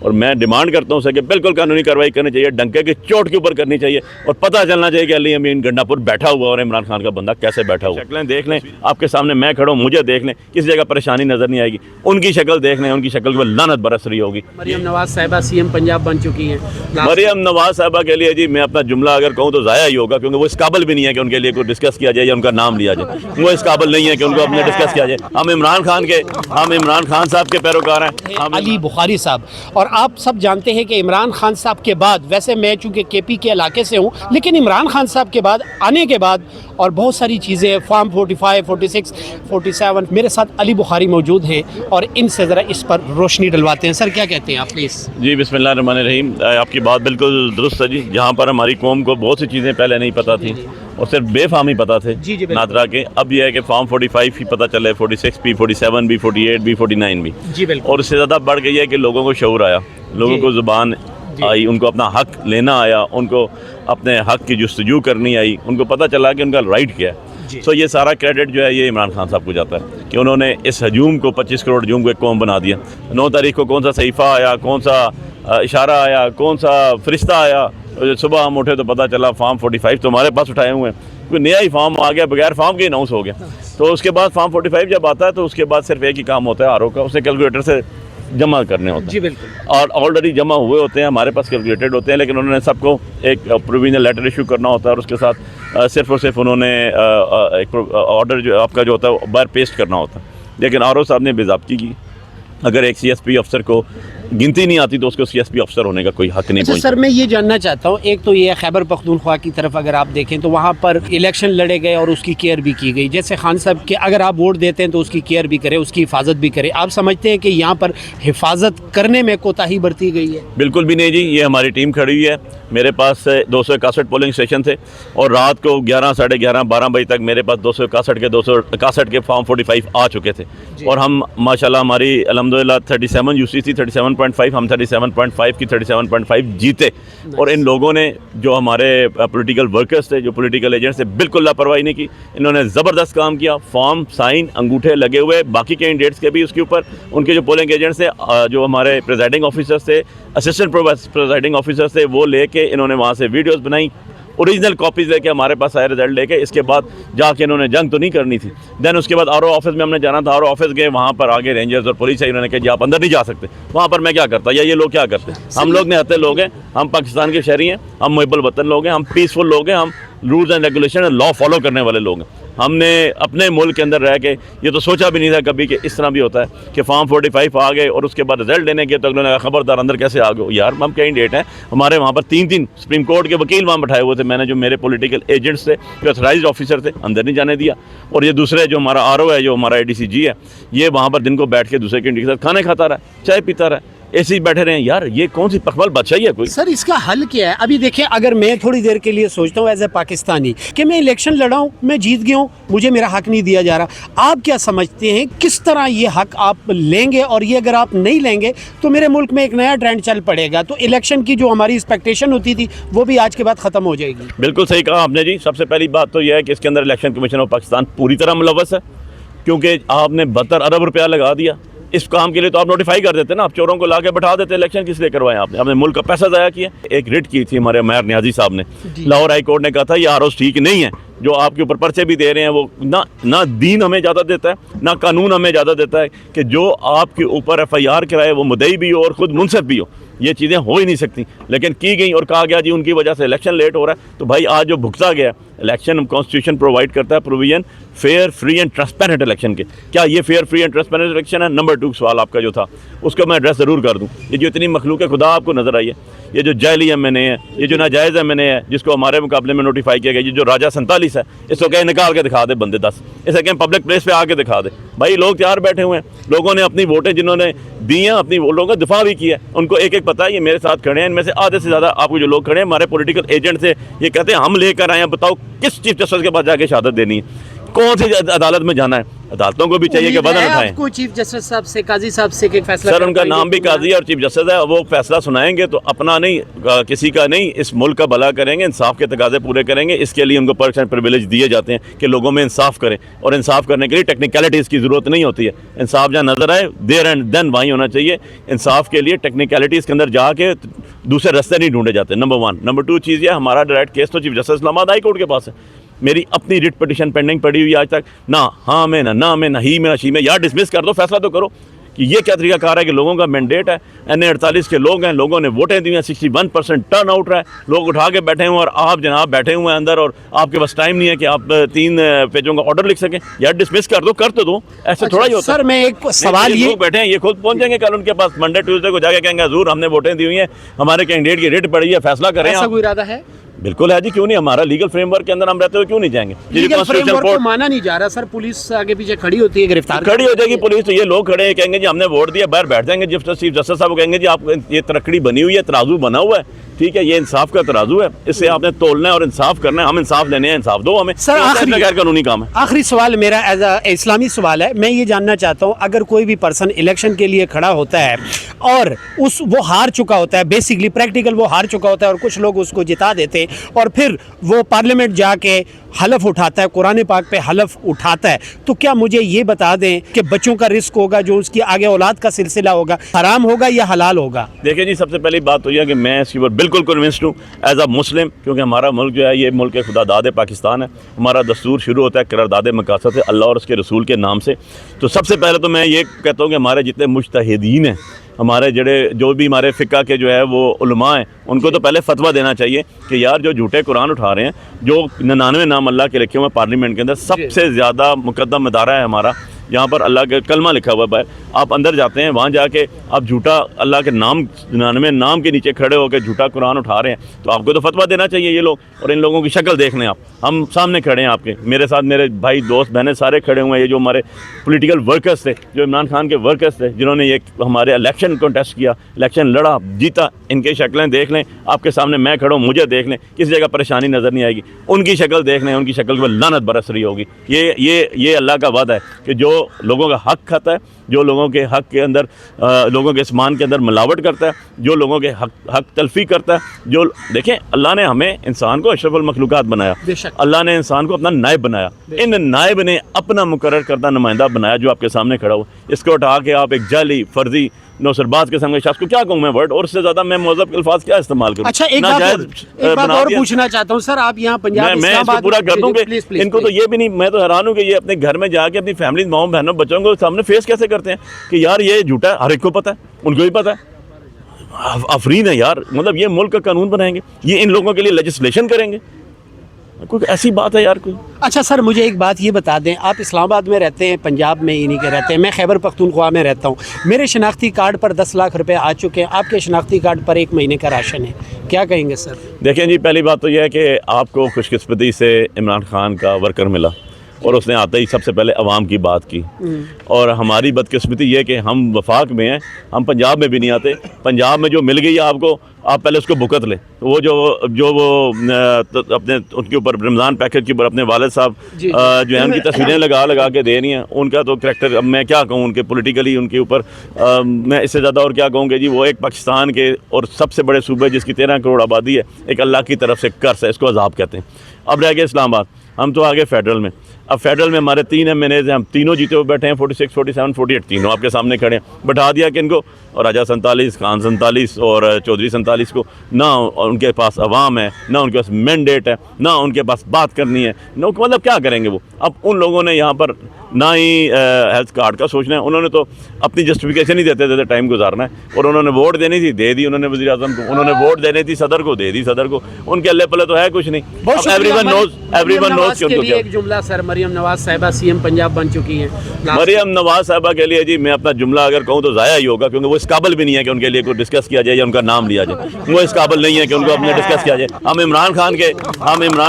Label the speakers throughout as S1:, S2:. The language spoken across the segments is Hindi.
S1: और मैं डिमांड करता हूँ सर कि बिल्कुल कानूनी कार्रवाई करनी चाहिए, डंके की चोट के ऊपर करनी चाहिए और पता चलना चाहिए कि अली अमीन गंडापुर बैठा हुआ और इमरान खान का बंदा कैसे बैठा हुआ। शक्लें देख लें, आपके सामने मैं खड़ा हूँ, मुझे देख लें, किसी जगह परेशानी नजर नहीं आएगी, उनकी शक्ल देख लें, उनकी शक्ल पर लानत बरस रही होगी।
S2: मरियम नवाज साहिबा सीएम पंजाब बन चुकी हैं।
S1: मरियम नवाज साहबा के लिए जी मैं अपना जुमला अगर कहूँ तो ज़ाया ही होगा, क्योंकि वो इस काबिल भी नहीं है कि उनके लिए कोई डिस्कस किया जाए या उनका नाम लिया जाए। वो इस काबिल नहीं है कि उनको अपने डिस्कस किया जाए। हम इमरान खान साहब के पैरोकार हैं।
S2: अली बुखारी साहब, और आप सब जानते हैं कि इमरान खान साहब के बाद, वैसे मैं चूँकि केपी के इलाके से हूँ, लेकिन इमरान खान साहब के बाद आने के बाद और बहुत सारी चीज़ें, फॉर्म 45, 46, 47, मेरे साथ अली बुखारी मौजूद हैं और इनसे ज़रा इस पर रोशनी डलवाते हैं। सर क्या कहते हैं आप प्लीज़?
S1: जी बिस्मिल्लाहिर्रहमानिर्रहीम, आपकी बात बिल्कुल दुरुस्त है जी। जहाँ पर हमारी कौम को बहुत सी चीज़ें पहले नहीं पता थी और सिर्फ बेफामी पता थे नादरा के, अब यह है कि फॉर्म 45 ही पता चले, 46 भी, 47 भी, 48 भी, 49 भी
S2: जी बिल्कुल।
S1: और उससे ज़्यादा बढ़ गई है कि लोगों को शऊर आया, लोगों को ज़ुबान आई, उनको अपना हक लेना आया, उनको अपने हक की जुस्तजू करनी आई, उनको पता चला कि उनका राइट क्या है। सो ये सारा क्रेडिट जो है ये इमरान खान साहब को जाता है कि उन्होंने इस हजूम को 25 करोड़ हजूम को एक कौम बना दिया। 9 तारीख को कौन सा सहीफ़ा आया, कौन सा इशारा आया, कौन सा फरिश्ता आया, सुबह हम उठे तो पता चला फॉर्म 45 तो हमारे पास उठाए हुए हैं, कोई नया ही फॉर्म आ गया, बगैर फॉर्म के अनाउंस हो गया। तो उसके बाद फॉर्म 45 जब आता है तो उसके बाद सिर्फ एक ही काम होता है आरओ का, उसे कैलकुलेटर से जमा करने होते हैं। जी बिल्कुल। और ऑलरेडी जमा हुए होते हैं, हमारे पास कैलकुलेटेड होते हैं, लेकिन उन्होंने सबको एक प्रोविजनल लेटर इशू करना होता है और उसके साथ सिर्फ और सिर्फ उन्होंने एक ऑर्डर जो आपका जो होता है बाहर पेस्ट करना होता है। लेकिन आरओ साहब ने बेज़ाब्ती की, अगर एक सीएसपी अफसर को गिनती नहीं आती तो उसको सीएसपी अफसर होने का कोई हक नहीं।
S2: अच्छा सर, मैं ये जानना चाहता हूँ, एक तो ये खैबर पख्तूनख्वा की तरफ अगर आप देखें तो वहाँ पर इलेक्शन लड़े गए और उसकी केयर भी की गई। जैसे खान साहब के अगर आप वोट देते हैं तो उसकी केयर भी करें, उसकी हिफाजत भी करें। आप समझते हैं कि यहाँ पर हिफाजत करने में कोताही बरती गई है? बिल्कुल
S1: भी नहीं जी, ये हमारी टीम खड़ी हुई है। मेरे पास 261 पोलिंग स्टेशन थे और रात को 11, साढ़े 11, 12 बजे तक मेरे पास 261 के फॉर्म 45 आ चुके थे और हम माशाल्लाह हमारी अल्हम्दुलिल्लाह 37 यूसी थी, 37.5, हम 37.5 की 37.5 जीते। और इन लोगों ने जो हमारे पॉलिटिकल वर्कर्स थे, जो पॉलिटिकल एजेंट्स थे, बिल्कुल लापरवाही नहीं की। इन्होंने ज़बरदस्त काम किया, फॉर्म साइन अंगूठे लगे हुए, बाकी कैंडिडेट्स के भी उसके ऊपर, उनके जो पोलिंग एजेंट्स थे, जो हमारे प्रिजाइडिंग ऑफिसर्स थे, असिस्टेंट प्रिजाइडिंग ऑफिसर्स थे, वो लेके इन्होंने वहाँ से वीडियोस बनाई, ओरिजिनल कॉपीज़ लेके हमारे पास आए रिजल्ट लेके। इसके बाद जाके इन्होंने जंग तो नहीं करनी थी। देन उसके बाद आरओ ऑफिस में हमने जाना था, आरओ ऑफिस गए, वहाँ पर आगे रेंजर्स और पुलिस है, इन्होंने कहा जी आप अंदर नहीं जा सकते। वहाँ पर मैं क्या करता या ये लोग क्या करते? हम लोग निहत्ते लोग हैं, हम पाकिस्तान के शहरी हैं, हम मुहिब्बुल वतन लोग हैं, हम पीसफुल लोग हैं, हम rules and regulation and law follow करने वाले लोग हैं। हमने अपने मुल्क के अंदर रह के ये तो सोचा भी नहीं था कभी कि इस तरह भी होता है कि फॉर्म 45 आ गए और उसके बाद रिजल्ट देने के तो अगले ने खबरदार अंदर कैसे आ गए यार। हम कैंडिडेट हैं, हमारे वहाँ पर 3 सुप्रीम कोर्ट के वकील वहाँ बैठाए हुए थे, मैंने जो मेरे पॉलिटिकल एजेंट्स थे, जो ऑथराइज्ड ऑफिसर थे, अंदर नहीं जाने दिया। और ये दूसरे जो हमारा आरओ है, जो हमारा ADCG है, ये वहाँ पर दिन को बैठ के दूसरे कैंडिडेट के साथ खाने खाता रहा, चाय पीता रहा, ऐसे ही बैठे रहे। यार ये कौन सी पखवाल बादशाही है कोई?
S2: सर इसका हल क्या है? अभी देखें, अगर मैं थोड़ी देर के लिए सोचता हूँ एज ए पाकिस्तानी कि मैं इलेक्शन लड़ा हूँ, मैं जीत गया हूँ, मुझे मेरा हक नहीं दिया जा रहा, आप क्या समझते हैं किस तरह ये हक आप लेंगे? और ये अगर आप नहीं लेंगे तो मेरे मुल्क में एक नया ट्रेंड चल पड़ेगा, तो इलेक्शन की जो हमारी एक्सपेक्टेशन होती थी वो भी आज के बाद ख़त्म हो जाएगी।
S1: बिल्कुल सही कहा आपने जी। सबसे पहली बात तो यह है कि इसके अंदर इलेक्शन कमीशन ऑफ पाकिस्तान पूरी तरह मुलव्वस है, क्योंकि आपने 72 अरब रुपया लगा दिया इस काम के लिए। तो आप नोटिफाई कर देते ना, आप चोरों को लाके बैठा देते। इलेक्शन किस लिए करवाएं आपने? आपने मुल्क का पैसा ज़ाया किया। एक रिट की थी हमारे उमैर नियाजी साहब ने, लाहौर हाई कोर्ट ने कहा था ये आरओज़ ठीक नहीं है, जो आपके ऊपर पर्चे भी दे रहे हैं वो ना दीन हमें इजाज़त देता है, ना कानून हमें इजाज़त देता है कि जो आपके ऊपर FIR कराए वो मुद्दई भी हो और ख़ुद मुनसिफ भी हो। ये चीज़ें हो ही नहीं सकती, लेकिन की गई और कहा गया जी उनकी वजह से इलेक्शन लेट हो रहा है। तो भाई आज जो भुगता गया, इलेक्शन कॉन्स्टिट्यूशन प्रोवाइड करता है provision fair, free and transparent election के। क्या ये fair, free and transparent election है? नंबर 2 सवाल आपका जो था उसको मैं एड्रेस ज़रूर कर दूँ। ये जो इतनी मखलूक खुदा आपको नज़र आई है, ये जो जायली MNA है, ये जो नाजायज़ MNA है जिसको हमारे मुकाबले में नोटिफाई किया गया, ये जो राजा 47 है, इसको कहीं निकाल के दिखा दे बंदे 10, इसे कहीं पब्लिक प्लेस पे आके दिखा दे। भाई लोग तैयार बैठे हुए हैं, लोगों ने अपनी वोटें जिन्होंने दी हैं अपनी वोटों का दिफा भी किया, उनको एक एक पता है। ये मेरे साथ खड़े हैं, इनमें से आधे से ज़्यादा आपको जो लोग खड़े हैं हमारे पॉलिटिकल एजेंट से, ये कहते हैं हम लेकर आए हैं, बताओ किस चीफ जस्टिस के पास जाके शहादत देनी है, कौन सी अदालत में जाना है? अदालतों को भी चाहिए कि वजन उठाएं।
S2: आपको चीफ जस्टिस साहब से, काजी साहब से कि फैसला
S1: सर उनका नाम भी काजी है और चीफ जस्टिस है, वो फैसला सुनाएंगे तो अपना नहीं, किसी का नहीं, इस मुल्क का भला करेंगे, इंसाफ के तकाजे पूरे करेंगे। इसके लिए उनको पर्क्स एंड प्रिविलेज दिए जाते हैं कि लोगों में इंसाफ करें, और इंसाफ करने के लिए टेक्निकलिटीज़ की ज़रूरत नहीं होती है। इंसाफ जहाँ नज़र आए देयर एंड देन वहीं होना चाहिए। इंसाफ के लिए टेक्निकलिटीज़ के अंदर जाके दूसरे रास्ते नहीं ढूंढे जाते, नंबर 1। नंबर 2 चीज़ यह, हमारा डायरेक्ट केस तो chief justice Islamabad high court के पास है। मेरी अपनी रिट पिटिशन पेंडिंग पड़ी हुई आज तक, ना हाँ में ना में, ना ही में, ना शी में। यार डिसमिस कर दो, फैसला तो करो कि ये क्या तरीका कार है कि लोगों का मैंडेट है, NA-48 के लोग हैं, लोगों ने वोटें दी हैं, 61% टर्न आउट रहा है, लोग उठा के बैठे हुए हैं और आप जनाब बैठे हुए हैं अंदर और आपके पास टाइम नहीं है कि आप 3 पेजों का ऑर्डर लिख सकें। यार डिसमिस कर दो, कर तो दो, ऐसे थोड़ा ही होता है।
S2: सर मैं एक सवाल
S1: ये लोग बैठे हैं, ये खुद पहुंच जाएंगे कल उनके पास, मंडे ट्यूसडे को जाके कहेंगे हजूर हमने वोटें दी हुई हैं, हमारे कैंडिडेट की रिट पड़ी है, फैसला करें।
S2: ऐसा कोई इरादा है?
S1: बिल्कुल है जी, क्यों नहीं? हमारा लीगल फ्रेमवर्क के अंदर हम रहते हुए क्यों नहीं जाएंगे?
S2: लीगल फ्रेमवर्क को माना नहीं जा रहा सर, पुलिस आगे पीछे खड़ी होती है, गिरफ्तार
S1: खड़ी हो जाएगी पुलिस। तो ये लोग खड़े हैं, कहेंगे जी हमने वोट दिया, बाहर बैठ जाएंगे चीफ जस्टिस साहब कहेंगे जी आप, ये तरक्कड़ी बनी हुई है, तराजू बना हुआ है, ठीक है, ये इंसाफ का तराजू है, इससे आपने तोलना है और इंसाफ करना है, हम इंसाफ लेने हैं, इंसाफ दो हमें।
S2: सर आखिरी
S1: गैर कानूनी काम है।
S2: आखिरी सवाल मेरा एज अ इस्लामी सवाल है, मैं ये जानना चाहता हूँ, अगर कोई भी पर्सन इलेक्शन के लिए खड़ा होता है और वो हार चुका होता है, बेसिकली प्रैक्टिकल वो हार चुका होता है और कुछ लोग उसको जिता देते हैं और फिर वो पार्लियामेंट जाके हलफ उठाता है, कुरान पाक पे हलफ उठाता है, तो क्या मुझे ये बता दें कि बच्चों का रिस्क होगा, जो उसकी आगे औलाद का सिलसिला होगा, हराम होगा या हलाल होगा?
S1: देखिए जी, सबसे पहली बात तो यह कि मैं इसके ऊपर बिल्कुल कन्विंस्ड हूँ एज अ मुस्लिम, क्योंकि हमारा मुल्क जो है ये मुल्क खुदादाद पाकिस्तान है। हमारा दस्तूर शुरू होता है करारदाद मकासद से, अल्लाह और उसके रसूल के नाम से। तो सबसे पहले तो मैं ये कहता हूँ कि हमारे जितने मुज्तहिदीन हैं, हमारे जो भी हमारे फ़िक़्ह के जो है वो उलमा हैं, उनको तो पहले फतवा देना चाहिए कि यार जो झूठे कुरान उठा रहे हैं, जो 99 नाम अल्लाह के लिखे हुए हैं पार्लियामेंट के अंदर, सबसे ज़्यादा मुकद्दम इदारा है हमारा, यहाँ पर अल्लाह का कलमा लिखा हुआ है। आप अंदर जाते हैं, वहाँ जाके आप झूठा अल्लाह के नाम 99 नाम के नीचे खड़े होकर झूठा कुरान उठा रहे हैं, तो आपको तो फतवा देना चाहिए ये लोग। और इन लोगों की शक्ल देख लें आप, हम सामने खड़े हैं आपके, मेरे साथ मेरे भाई दोस्त बहनें सारे खड़े हुए हैं, ये जो हमारे पॉलिटिकल वर्कर्स थे, जो इमरान खान के वर्कर्स थे, जिन्होंने ये हमारे इलेक्शन कॉन्टेस्ट किया, इलेक्शन लड़ा, जीता, इनकी शक्लें देख लें, आपके सामने मैं खड़ा हूँ, मुझे देख लें, किसी जगह परेशानी नज़र नहीं आएगी, उनकी शक्ल देख लें, उनकी शक्ल पर लानत बरस रही होगी। ये अल्लाह का वादा है कि जो लोगों का हक खाता है, जो लोगों के हक के अंदर लोगों के सामान के अंदर मिलावट करता है, जो लोगों के हक तलफी करता है, जो देखें अल्लाह ने हमें इंसान को अशरफुल मखलूकात बनाया, अल्लाह ने इंसान को अपना नायब बनाया, इन नायब ने अपना मुकर्रर करदा नुमाइंदा बनाया जो आपके सामने खड़ा हो। इसको उठा के आप एक जाली फर्जी नौसरबाज के सामने शख्स को क्या कहूँ मैं वर्ड, और इससे ज़्यादा मैं मुहज़्ज़ब के अल्फाज क्या इस्तेमाल करूँ?
S2: अच्छा एक बात और पूछना चाहता हूँ सर, आप यहाँ पंजाब
S1: मैं इसको पूरा कर दूँ कि इनको तो ये भी नहीं, मैं तो हैरान हूँ कि ये अपने घर में जाके अपनी फैमिली, माओ बहनों, बच्चों को सामने फेस कैसे करते हैं कि यार ये झूठा है, हर एक को पता है, उनको भी पता है, अफरीन है यार, मतलब ये मुल्क का कानून बनाएंगे, ये इन लोगों के लिए लेजिस्लेशन करेंगे, कोई ऐसी बात है यार कोई? अच्छा
S2: सर मुझे एक बात ये बता दें, आप इस्लामाबाद में रहते हैं, पंजाब में इन्हीं के रहते हैं, मैं खैबर पख्तूनख्वा में रहता हूँ, मेरे शनाख्ती कार्ड पर 10 लाख रुपए आ चुके हैं, आपके शनाख्ती कार्ड पर 1 महीने का राशन है, क्या कहेंगे सर?
S1: देखें जी, पहली बात तो यह है कि आपको खुशकिस्मती से इमरान खान का वर्कर मिला और उसने आते ही सबसे पहले अवाम की बात की, और हमारी बदकिस्मती ये कि हम वफाक में हैं, हम पंजाब में भी नहीं आते। पंजाब में जो मिल गई है आपको, आप पहले उसको भुगत लें। वो जो अपने उनके ऊपर रमज़ान पैकेज के ऊपर अपने वालिद साहब जो है उनकी तस्वीरें लगा के दे रही हैं, उनका तो करैक्टर अब मैं क्या कहूँ, उनके पॉलिटिकली उनके ऊपर मैं इससे ज़्यादा और क्या कहूँगी जी। वो एक पाकिस्तान के और सबसे बड़े सूबे जिसकी 13 करोड़ आबादी है, एक अल्लाह की तरफ से कर्ज है, इसको अज़ाब कहते हैं। अब रह गया इस्लामाबाद, हम तो आगे फेडरल में। अब फेडरल में हमारे 3 MNAs हैं, हम तीनों जीते हुए बैठे हैं, 46, 47, 48 तीनों आपके सामने खड़े हैं। बैठा दिया कि इनको, और राजा 47, खान 47 और चौधरी 47 को, ना उनके पास अवाम है, ना उनके पास मैंडेट है, ना उनके पास बात करनी है, ना मतलब क्या करेंगे वो। अब उन लोगों ने यहाँ पर ना ही हेल्थ कार्ड का सोचना है, उन्होंने तो अपनी जस्टिफिकेशन ही देते टाइम गुजारना है, और उन्होंने वोट देनी थी, दे दी उन्होंने वज़ीर आज़म को, उन्होंने वोट देनी थी सदर को, दे दी सदर को, उनके अल्ले पल्ले तो है कुछ नहीं। एवरीवन नोज कि उनको क्या।
S2: एक जुमला सर, मरियम नवाज साहिबा CM पंजाब बन चुकी हैं।
S1: मरियम नवाज साहिबा के लिए जी मैं अपना जुमला अगर कहूँ तो ज़ाया ही होगा, क्योंकि वो इस काबिल भी नहीं है कि उनके लिए कोई डिस्कस किया जाए या उनका नाम लिया जाए, वो इस काबिल नहीं है कि उनको अपने डिस्कस किया जाए। हम इमरान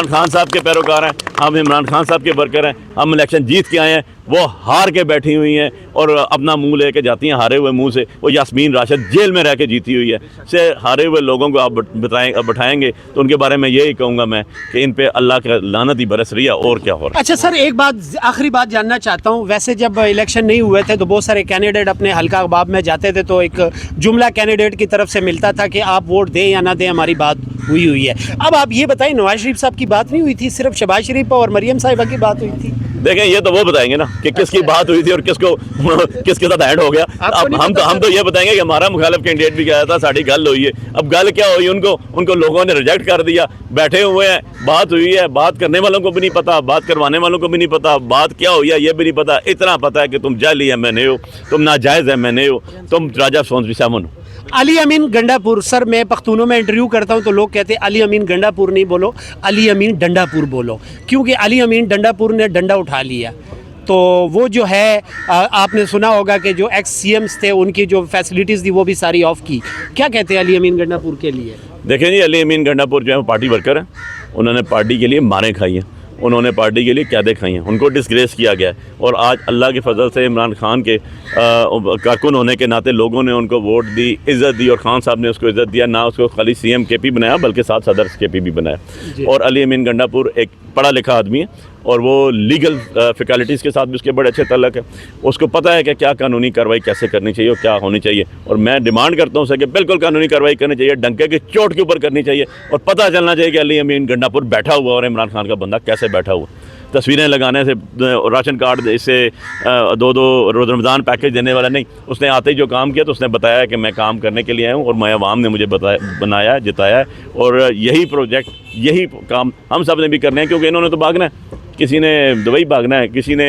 S1: खान साहब के पैरोकार हैं, हम इमरान खान साहब के वर्कर हैं, हम इलेक्शन जीत के आए हैं, वो हार के बैठी हुई हैं और अपना मुंह लेके जाती हैं हारे हुए मुंह से। वो यास्मीन राशिद जेल में रह के जीती हुई है। से हारे हुए लोगों को आप बैठाएंगे तो उनके बारे में यही कहूँगा मैं कि इन पे अल्लाह का लानत ही बरस रही है, और क्या हो रहा है।
S2: अच्छा सर, एक बात आखिरी बात जानना चाहता हूँ। वैसे जब इलेक्शन नहीं हुए थे तो बहुत सारे कैंडिडेट अपने हल्का बाब में जाते थे तो एक जुमला कैंडिडेट की तरफ से मिलता था कि आप वोट दें या ना दें, हमारी बात हुई है। अब आप ये बताएं, नवाज शरीफ साहब की बात नहीं हुई थी, सिर्फ शहबाज शरीफ और मरियम साहिबा की बात हुई थी।
S1: देखें, ये तो वो बताएंगे ना कि किसकी बात हुई थी और किसके साथ ऐड हो गया। अब हम तो ये बताएंगे कि हमारा मुखालिफ कैंडिडेट भी गया था, साड़ी गल हुई है। अब गल क्या हुई, उनको लोगों ने रिजेक्ट कर दिया, बैठे हुए हैं, बात हुई है, बात करने वालों को भी नहीं पता, बात करवाने वालों को भी नहीं पता, बात क्या हुई है ये भी नहीं पता। इतना पता है कि तुम जाली है मैंने हो, तुम नाजायज़ है मैंने हो, तुम राजा सोनसरी सामन हो।
S2: अली अमीन गंडापुर, सर मैं पख्तूनों में इंटरव्यू करता हूं तो लोग कहते हैं अली अमीन गंडापुर नहीं बोलो, अली अमीन डंडापुर बोलो, क्योंकि अली अमीन डंडापुर ने डंडा उठा लिया। तो वो जो है आपने सुना होगा कि जो एक्स CMs थे उनकी जो फैसिलिटीज़ थी वो भी सारी ऑफ की। क्या कहते हैं अली अमीन गंडापुर के लिए?
S1: देखें जी, अली अमीन गंडापुर जो है पार्टी वर्कर है, उन्होंने पार्टी के लिए मारें खाई हैं, उन्होंने पार्टी के लिए कैदें खाई हैं, उनको डिस्ग्रेस किया गया है। और आज अल्लाह के फजल से इमरान खान के कारकुन होने के नाते लोगों ने उनको वोट दी, इज़्ज़त दी, और खान साहब ने उसको इज़्ज़त दिया। ना उसको खाली CM KP बनाया बल्कि साथ सदर KP भी बनाया। और अली अमीन गंडापुर एक पढ़ा लिखा आदमी है और वो लीगल फैकल्टीज़ के साथ भी उसके बड़े अच्छे तल्लक है। उसको पता है कि क्या कानूनी कार्रवाई कैसे करनी चाहिए और क्या होनी चाहिए। और मैं डिमांड करता हूँ उसे कि बिल्कुल कानूनी कार्रवाई करनी चाहिए, डंके की चोट के ऊपर करनी चाहिए, और पता चलना चाहिए कि अली अमीन गंडापुर बैठा हुआ और इमरान खान का बंदा कैसे बैठा हुआ। तस्वीरें लगाने से, राशन कार्ड इससे 2 रमज़ान पैकेज देने वाला नहीं, उसने आते ही जो काम किया तो उसने बताया कि मैं काम करने के लिए आया हूँ और मैं अवाम ने मुझे बनाया है, जिताया है, और यही प्रोजेक्ट यही काम हम सब ने भी करने हैं, क्योंकि इन्होंने तो भागना है। किसी ने दुबई भागना है, किसी ने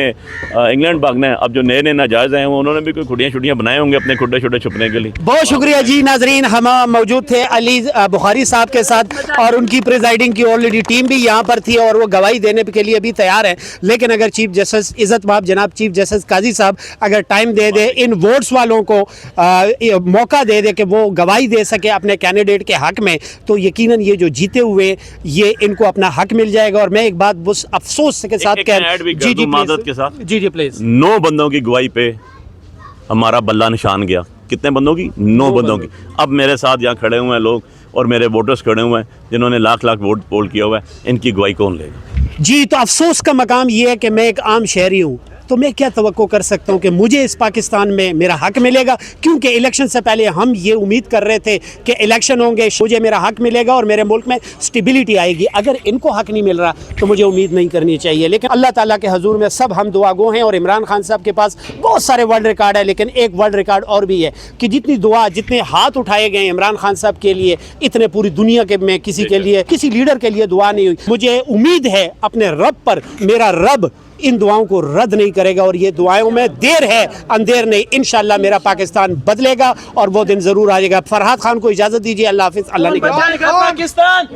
S1: इंग्लैंड भागना है। अब जो नए नाजायज़ हैं वो उन्होंने भी कोई खुडियाँ छुट्टियाँ बनाए होंगे अपने खुड्डे छुट्टे छुपने के लिए।
S2: बहुत शुक्रिया जी। नाजरीन, हम मौजूद थे अली बुखारी साहब के साथ और उनकी प्रिजाइडिंग की ऑलरेडी टीम भी यहाँ पर थी और वो गवाही देने के लिए भी तैयार है। लेकिन अगर चीफ जस्टिस इज़्ज़त माब जनाब चीफ जस्टिस काजी साहब अगर टाइम दे दे, इन वोट्स वालों को मौका दे दे कि वो गवाही दे सके अपने कैंडिडेट के हक में, तो यकीनन ये जो जीते हुए ये इनको अपना हक मिल जाएगा। और मैं एक बात बस अफसोस के साथ
S1: जी प्लीज 9 बंदों की गवाही पे हमारा बल्ला निशान गया। कितने बंदों की? 9 बंदों की। अब मेरे साथ यहाँ खड़े हुए हैं लोग और मेरे वोटर्स खड़े हुए हैं जिन्होंने लाख वोट पोल किया हुआ है, इनकी गवाही कौन लेगा?
S2: जी, तो अफसोस का मकाम ये है कि मैं एक आम शहरी हूँ, तो मैं क्या तवक्को कर सकता हूँ कि मुझे इस पाकिस्तान में मेरा हक मिलेगा? क्योंकि इलेक्शन से पहले हम ये उम्मीद कर रहे थे कि इलेक्शन होंगे, मुझे मेरा हक मिलेगा और मेरे मुल्क में स्टेबिलिटी आएगी। अगर इनको हक नहीं मिल रहा तो मुझे उम्मीद नहीं करनी चाहिए। लेकिन अल्लाह ताला के हजूर में सब हम दुआ गो हैं और इमरान खान साहब के पास बहुत सारे वर्ल्ड रिकॉर्ड है, लेकिन एक वर्ल्ड रिकॉर्ड और भी है कि जितनी दुआ, जितने हाथ उठाए गए इमरान खान साहब के लिए, इतने पूरी दुनिया के में किसी के लिए, किसी लीडर के लिए दुआ नहीं हुई। मुझे उम्मीद है अपने रब पर, मेरा रब इन दुआओं को रद्द नहीं करेगा और ये दुआओं में देर है अंधेर नहीं। इंशाल्लाह मेरा पाकिस्तान बदलेगा और वो दिन जरूर आ जाएगा। फरहाद खान को इजाजत दीजिए। अल्लाह हाफिज। अल्लाह ने
S3: पाकिस्तान।